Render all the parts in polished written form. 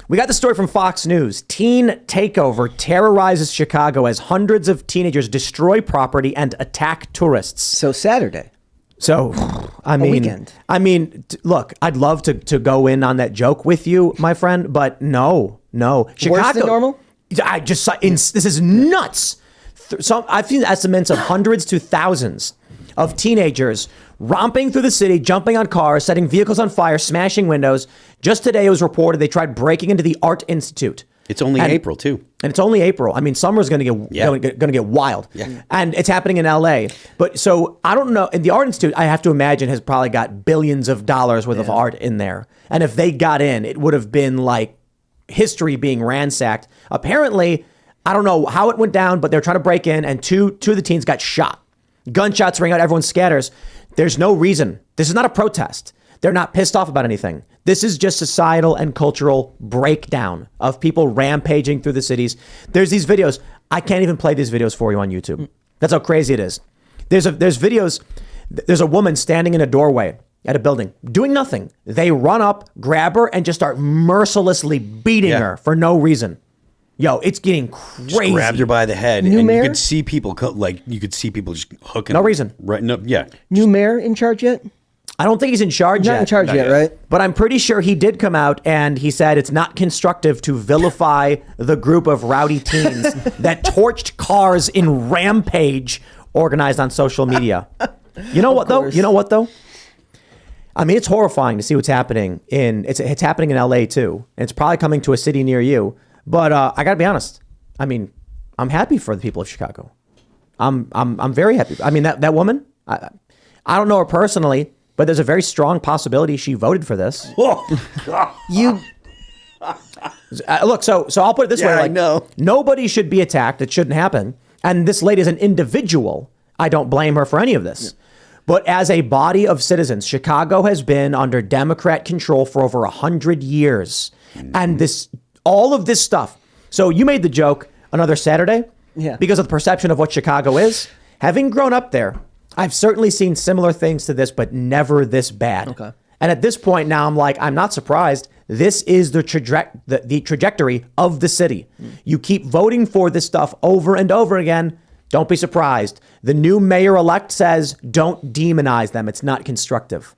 We got the story from Fox News. Teen takeover terrorizes Chicago as hundreds of teenagers destroy property and attack tourists. So Saturday. So, weekend. Look, I'd love to go in on that joke with you, my friend, but no. Chicago, worse than normal? I just saw, this is nuts. I've seen estimates of hundreds to thousands of teenagers romping through the city, jumping on cars, setting vehicles on fire, smashing windows. Just today it was reported they tried breaking into the Art Institute. It's only April too. And it's only April. I mean, summer's going to get wild. Yeah. And it's happening in LA. But so I don't know. And the Art Institute, I have to imagine, has probably got billions of dollars worth of art in there. And if they got in, it would have been like history being ransacked. Apparently, I don't know how it went down, but they're trying to break in, and two of the teens got shot. Gunshots ring out, everyone scatters. There's no reason. This is not a protest. They're not pissed off about anything. This is just societal and cultural breakdown of people rampaging through the cities. There's these videos. I can't even play these videos for you on YouTube. That's how crazy it is. There's videos. There's a woman standing in a doorway at a building doing nothing. They run up, grab her, and just start mercilessly beating her for no reason. Yo, it's getting crazy. Just grabbed her by the head, New and mayor? you could see people just hooking. No reason. Right? No. Yeah. New mayor in charge yet? I don't think he's in charge yet. Not in charge yet, right? But I'm pretty sure he did come out and he said it's not constructive to vilify the group of rowdy teens that torched cars in rampage organized on social media. You know what though? I mean, it's horrifying to see what's happening it's happening in LA too. And it's probably coming to a city near you. But I got to be honest. I mean, I'm happy for the people of Chicago. I'm very happy. I mean, that woman, I don't know her personally, but there's a very strong possibility she voted for this. You Look, so I'll put it this way. I know. Nobody should be attacked. It shouldn't happen. And this lady is an individual. I don't blame her for any of this. But as a body of citizens, Chicago has been under Democrat control for over 100 years. And all of this stuff. So you made the joke another Saturday because of the perception of what Chicago is. Having grown up there, I've certainly seen similar things to this, but never this bad. Okay. And at this point now, I'm like, I'm not surprised. This is the trajectory of the city. You keep voting for this stuff over and over again. Don't be surprised. The new mayor-elect says, don't demonize them. It's not constructive.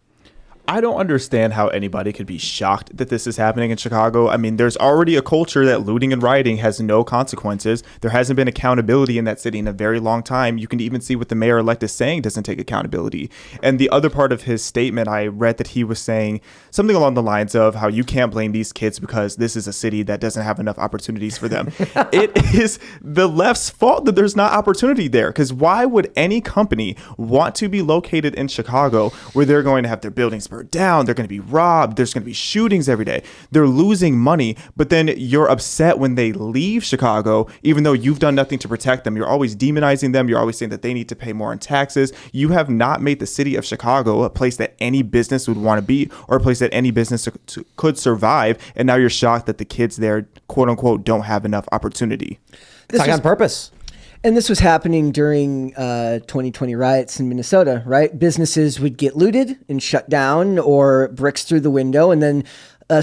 I don't understand how anybody could be shocked that this is happening in Chicago. I mean, there's already a culture that looting and rioting has no consequences. There hasn't been accountability in that city in a very long time. You can even see what the mayor-elect is saying doesn't take accountability. And the other part of his statement, I read that he was saying something along the lines of how you can't blame these kids because this is a city that doesn't have enough opportunities for them. It is the left's fault that there's not opportunity there, because why would any company want to be located in Chicago where they're going to have their buildings down, they're going to be robbed, there's going to be shootings every day, they're losing money, but then you're upset when they leave Chicago, even though you've done nothing to protect them. You're always demonizing them. You're always saying that they need to pay more in taxes. You have not made the city of Chicago a place that any business would want to be, or a place that any business could survive, and now you're shocked that the kids there, quote unquote, don't have enough opportunity. It's like on purpose. And this was happening during 2020 riots in Minnesota, right? Businesses would get looted and shut down, or bricks through the window, and then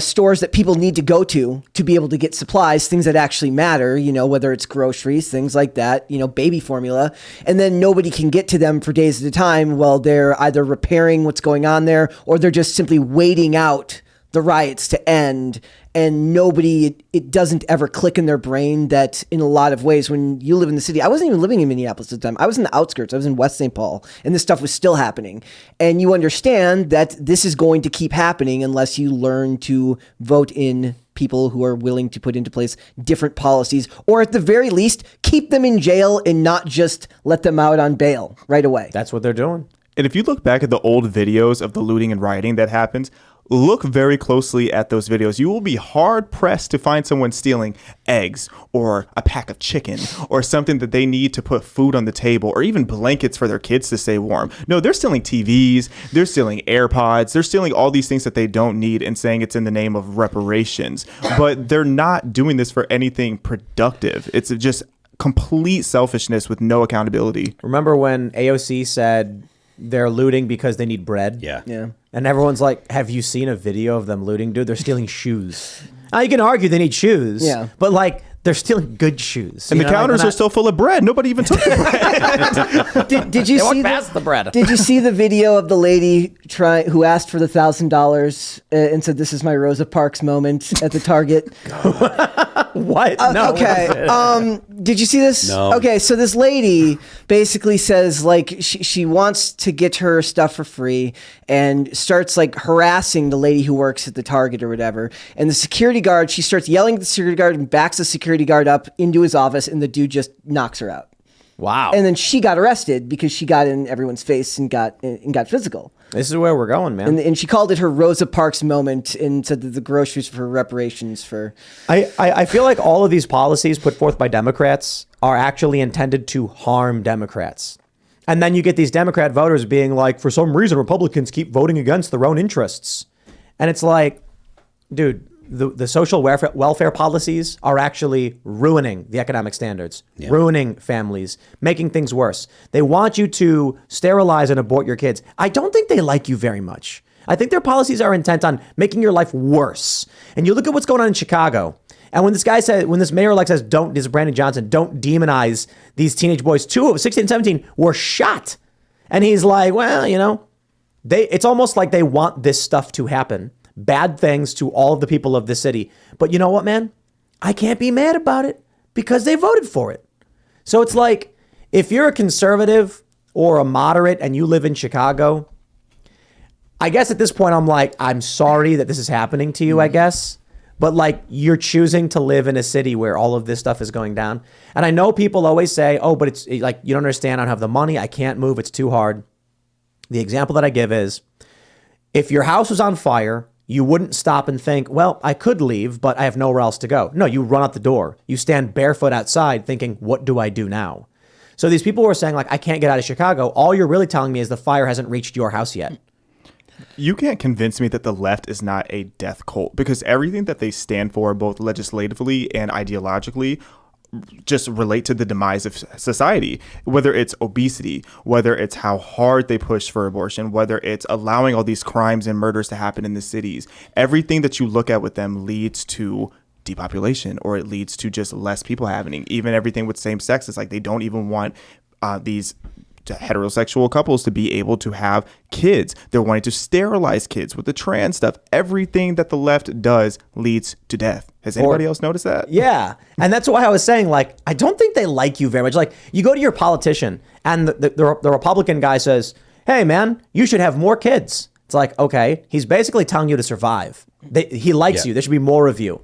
stores that people need to go to be able to get supplies, things that actually matter, whether it's groceries, things like that, baby formula, and then nobody can get to them for days at a time while they're either repairing what's going on there, or they're just simply waiting out the riots to end. And it doesn't ever click in their brain that in a lot of ways, when you live in the city, I wasn't even living in Minneapolis at the time. I was in the outskirts. I was in West St. Paul, and this stuff was still happening. And you understand that this is going to keep happening unless you learn to vote in people who are willing to put into place different policies, or at the very least, keep them in jail and not just let them out on bail right away. That's what they're doing. And if you look back at the old videos of the looting and rioting that happened, look very closely at those videos. You will be hard pressed to find someone stealing eggs or a pack of chicken or something that they need to put food on the table, or even blankets for their kids to stay warm. No, they're stealing TVs, they're stealing AirPods, they're stealing all these things that they don't need and saying it's in the name of reparations. But they're not doing this for anything productive. It's just complete selfishness with no accountability. Remember when AOC said they're looting because they need bread? Yeah. And everyone's like, have you seen a video of them looting? Dude, they're stealing shoes. Now you can argue they need shoes, Yeah. but like they're stealing good shoes. And You the know, like, counters they're are not- still full of bread. Nobody even took the bread. Did you They walk see past the bread. Did you see the video of the lady who asked for the $1,000 and said, "This is my Rosa Parks moment" at the Target? What? No. Okay. what is it? Did you see this? No. Okay, so this lady basically says like she wants to get her stuff for free and starts like harassing the lady who works at the Target or whatever. And the security guard, she starts yelling at the security guard and backs the security guard up into his office, and the dude just knocks her out. Wow. And then she got arrested because she got in everyone's face and got physical. This is where we're going, man. And she called it her Rosa Parks moment and said that the groceries for reparations for. I feel like all of these policies put forth by Democrats are actually intended to harm Democrats. And then you get these Democrat voters being like, for some reason, Republicans keep voting against their own interests. And it's like, dude, the social welfare policies are actually ruining the economic standards, ruining families, making things worse. They want you to sterilize and abort your kids. I don't think they like you very much. I think their policies are intent on making your life worse. And you look at what's going on in Chicago. And when this mayor-elect says, this is Brandon Johnson, don't demonize these teenage boys. 2 of 16 and 17 were shot. And he's like, well, you know, it's almost like they want this stuff to happen. Bad things to all of the people of the city. But you know what, man? I can't be mad about it because they voted for it. So it's like, if you're a conservative or a moderate and you live in Chicago, I guess at this point I'm like, I'm sorry that this is happening to you, I guess. But like, you're choosing to live in a city where all of this stuff is going down. And I know people always say, oh, but it's like, you don't understand. I don't have the money. I can't move. It's too hard. The example that I give is, if your house was on fire, you wouldn't stop and think, well, I could leave, but I have nowhere else to go. No, you run out the door. You stand barefoot outside thinking, what do I do now? So these people who are saying like, I can't get out of Chicago, all you're really telling me is the fire hasn't reached your house yet. You can't convince me that the left is not a death cult, because everything that they stand for, both legislatively and ideologically, just relate to the demise of society, whether it's obesity, whether it's how hard they push for abortion, whether it's allowing all these crimes and murders to happen in the cities. Everything that you look at with them leads to depopulation, or it leads to just less people happening. Even everything with same sex, it's like they don't even want these heterosexual couples to be able to have kids. They're wanting to sterilize kids with the trans stuff. Everything that the left does leads to death. Has anybody else noticed that? Yeah. And that's why I was saying, like, I don't think they like you very much. Like, you go to your politician and the Republican guy says, hey, man, you should have more kids. It's like, okay, he's basically telling you to survive. He likes you. There should be more of you.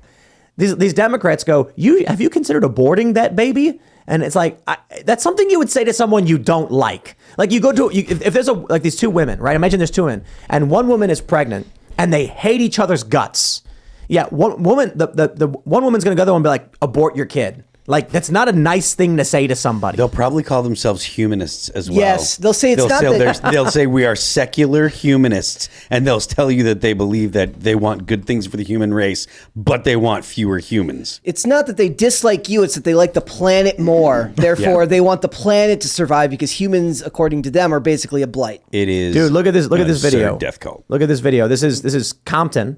These Democrats go, have you considered aborting that baby? And it's like, that's something you would say to someone you don't like. Like, you go to, if there's like these 2 women, right? Imagine there's 2 women and one woman is pregnant and they hate each other's guts. Yeah, one woman, the one woman's going to go there and be like, abort your kid. Like, that's not a nice thing to say to somebody. They'll probably call themselves humanists as well. Yes, they'll say it's not that- They'll say we are secular humanists, and they'll tell you that they believe that they want good things for the human race, but they want fewer humans. It's not that they dislike you, it's that they like the planet more. Therefore, they want the planet to survive because humans, according to them, are basically a blight. It is. Dude, look at this. Look an at this video. absurd death cult. Look at this video. This is Compton,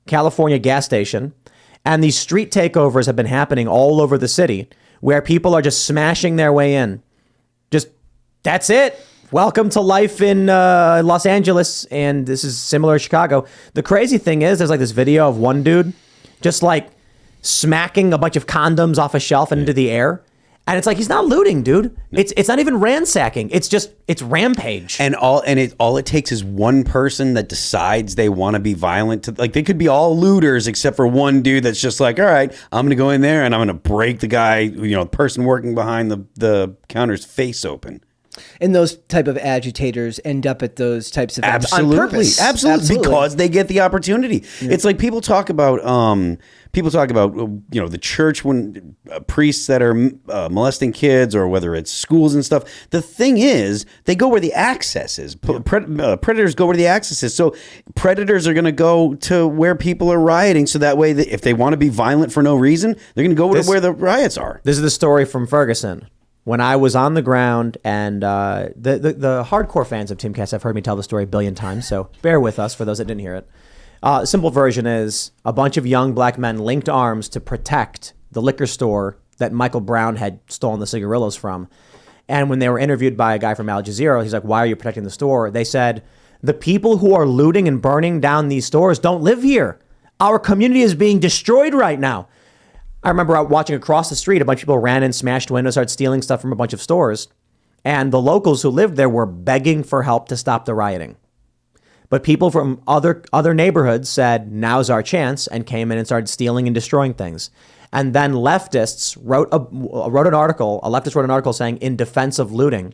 California gas station, and these street takeovers have been happening all over the city, where people are just smashing their way in. Just, that's it. Welcome to life in Los Angeles, and this is similar to Chicago. The crazy thing is, there's like this video of one dude just like smacking a bunch of condoms off a shelf and into the air. And it's like, he's not looting, dude. It's not even ransacking. It's rampage. And all it takes is one person that decides they want to be violent. Like, they could be all looters except for one dude that's just like, all right, I'm going to go in there and I'm going to break the guy, the person working behind the counter's face open. And those type of agitators end up at those types of events Absolutely, on purpose. absolutely, because they get the opportunity. Yeah. It's like people talk about the church when priests that are molesting kids, or whether it's schools and stuff. The thing is, they go where the access is. Predators go where the access is. So predators are going to go to where people are rioting. So that way, if they want to be violent for no reason, they're going to go to where the riots are. This is the story from Ferguson. When I was on the ground, and the hardcore fans of Timcast have heard me tell the story a billion times, so bear with us for those that didn't hear it. Simple version is a bunch of young black men linked arms to protect the liquor store that Michael Brown had stolen the cigarillos from. And when they were interviewed by a guy from Al Jazeera, he's like, why are you protecting the store? They said, the people who are looting and burning down these stores don't live here. Our community is being destroyed right now. I remember watching across the street, a bunch of people ran in, smashed windows, started stealing stuff from a bunch of stores. And the locals who lived there were begging for help to stop the rioting. But people from other neighborhoods said, now's our chance, and came in and started stealing and destroying things. And then leftists wrote an article saying, in defense of looting.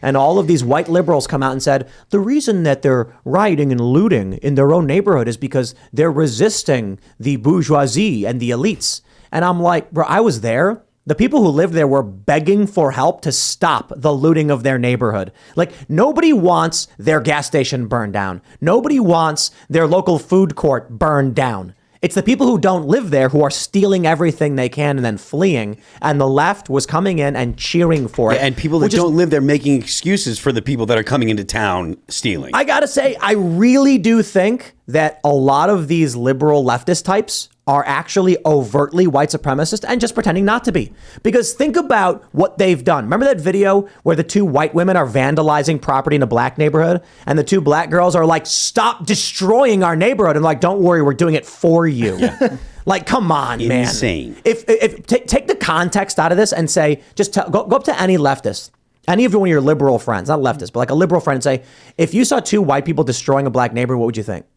And all of these white liberals come out and said, the reason that they're rioting and looting in their own neighborhood is because they're resisting the bourgeoisie and the elites. And I'm like, bro, I was there. The people who lived there were begging for help to stop the looting of their neighborhood. Like, nobody wants their gas station burned down. Nobody wants their local food court burned down. It's the people who don't live there who are stealing everything they can and then fleeing. And the left was coming in and cheering for it. And people that don't live there making excuses for the people that are coming into town stealing. I gotta say, I really do think that a lot of these liberal leftist types are actually overtly white supremacist and just pretending not to be. Because think about what they've done. Remember that video where the two white women are vandalizing property in a black neighborhood and the two black girls are like, stop destroying our neighborhood. And like, don't worry, we're doing it for you. Yeah. Like, come on, man. Insane. If take the context out of this and say, just go up to any leftist, any of one of your liberal friends, not leftist, but like a liberal friend, and say, if you saw two white people destroying a black neighborhood, what would you think?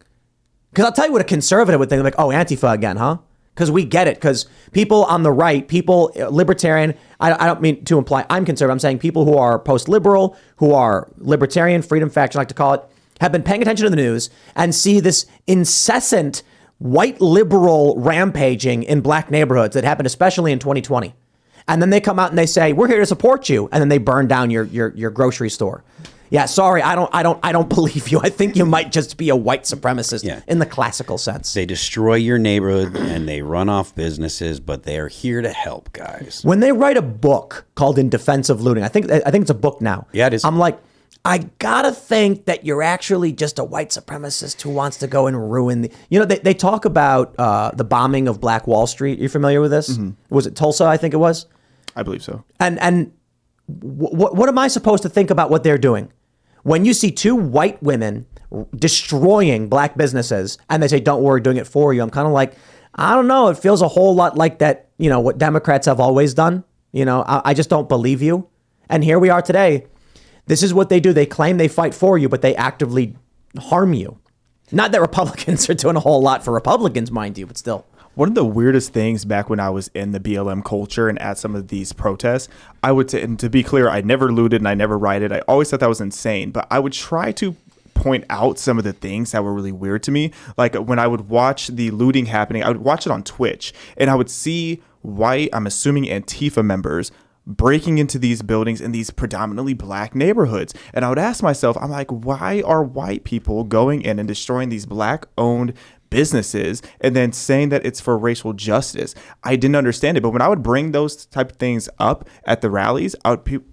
Because I'll tell you what a conservative would think. They're like, oh, Antifa again, huh? Because we get it. Because people on the right, people, libertarian, I don't mean to imply I'm conservative. I'm saying people who are post-liberal, who are libertarian, freedom faction, I like to call it, have been paying attention to the news and see this incessant white liberal rampaging in black neighborhoods that happened especially in 2020. And then they come out and they say, we're here to support you. And then they burn down your grocery store. Yeah, sorry, I don't believe you. I think you might just be a white supremacist in the classical sense. They destroy your neighborhood and they run off businesses, but they are here to help, guys. When they write a book called In Defense of Looting, I think it's a book now. Yeah, it is. I'm like, I gotta think that you're actually just a white supremacist who wants to go and ruin the. You know, they talk about the bombing of Black Wall Street. You familiar with this? Mm-hmm. Was it Tulsa? I think it was. I believe so. And what am I supposed to think about what they're doing? When you see two white women destroying black businesses and they say, don't worry, doing it for you. I'm kind of like, I don't know. It feels a whole lot like that, you know, what Democrats have always done. You know, I just don't believe you. And here we are today. This is what they do. They claim they fight for you, but they actively harm you. Not that Republicans are doing a whole lot for Republicans, mind you, but still. One of the weirdest things back when I was in the BLM culture and at some of these protests, I would say, and to be clear, I never looted and I never rioted. I always thought that was insane, but I would try to point out some of the things that were really weird to me. Like when I would watch the looting happening, I would watch it on Twitch and I would see white, I'm assuming Antifa members, breaking into these buildings in these predominantly black neighborhoods. And I would ask myself, I'm like, why are white people going in and destroying these black owned businesses and then saying that it's for racial justice? I didn't understand it. But when I would bring those type of things up at the rallies,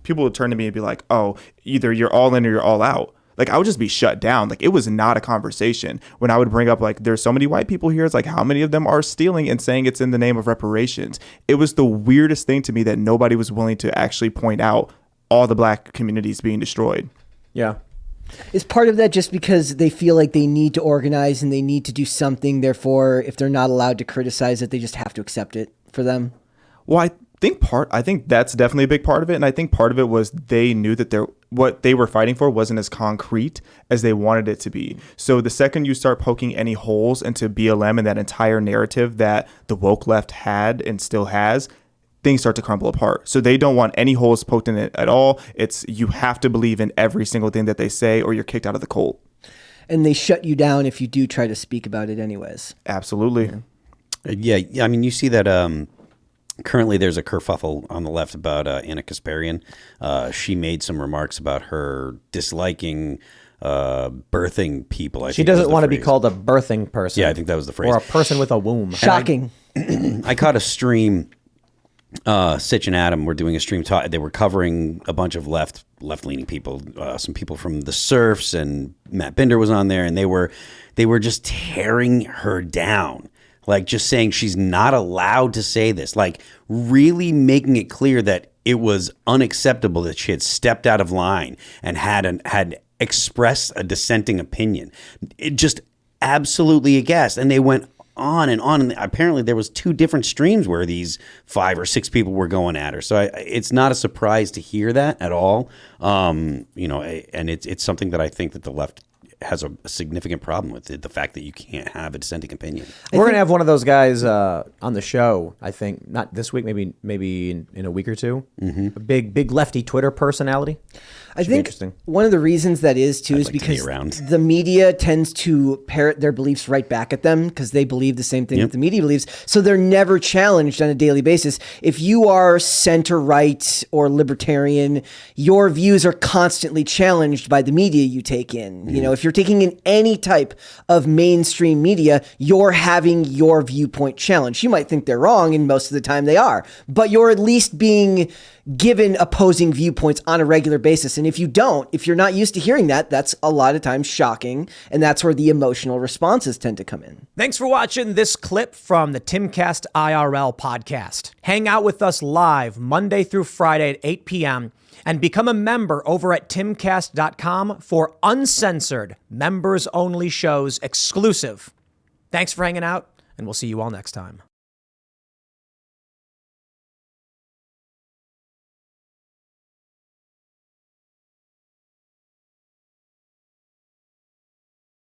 people would turn to me and be like, oh, either you're all in or you're all out. Like, I would just be shut down. Like, it was not a conversation. When I would bring up, like, there's so many white people here, it's like, how many of them are stealing and saying it's in the name of reparations? It was the weirdest thing to me that nobody was willing to actually point out all the black communities being destroyed. Yeah. Is part of that just because they feel like they need to organize and they need to do something, therefore, if they're not allowed to criticize it, they just have to accept it for them? Well, I think that's definitely a big part of it. And I think part of it was they knew that what they were fighting for wasn't as concrete as they wanted it to be. So the second you start poking any holes into BLM and that entire narrative that the woke left had and still has, things start to crumble apart. So they don't want any holes poked in it at all. It's you have to believe in every single thing that they say or you're kicked out of the cult. And they shut you down if you do try to speak about it anyways. Absolutely. Yeah. I mean, you see that currently there's a kerfuffle on the left about Anna Kasparian. She made some remarks about her disliking birthing people. She doesn't want to be called a birthing person. Yeah, I think that was the phrase. Or a person with a womb. Shocking. I caught a stream. Sitch and Adam were doing a stream talk. They were covering a bunch of left left-leaning people, some people from the Surfs, and Matt Binder was on there, and they were just tearing her down, like just saying she's not allowed to say this, like really making it clear that it was unacceptable that she had stepped out of line and had expressed a dissenting opinion. It just absolutely aghast, and they went on, and apparently there was 2 different streams where these 5 or 6 people were going at her. So it's not a surprise to hear that at all. And it's something that I think that the left has a significant problem with, the fact that you can't have a dissenting opinion. We're going to have one of those guys on the show, I think, not this week, maybe in a week or two. Mm-hmm. A big lefty Twitter personality. I think one of the reasons that is too is because the media tends to parrot their beliefs right back at them because they believe the same thing that the media believes. So they're never challenged on a daily basis. If you are center right or libertarian, your views are constantly challenged by the media you take in. Mm. You know, if you're taking in any type of mainstream media, you're having your viewpoint challenged. You might think they're wrong, and most of the time they are, but you're at least being given opposing viewpoints on a regular basis. And if you're not used to hearing that, that's a lot of times shocking. And that's where the emotional responses tend to come in. Thanks for watching this clip from the Timcast IRL podcast. Hang out with us live Monday through Friday at 8 p.m. and become a member over at timcast.com for uncensored, members-only shows exclusive. Thanks for hanging out, and we'll see you all next time.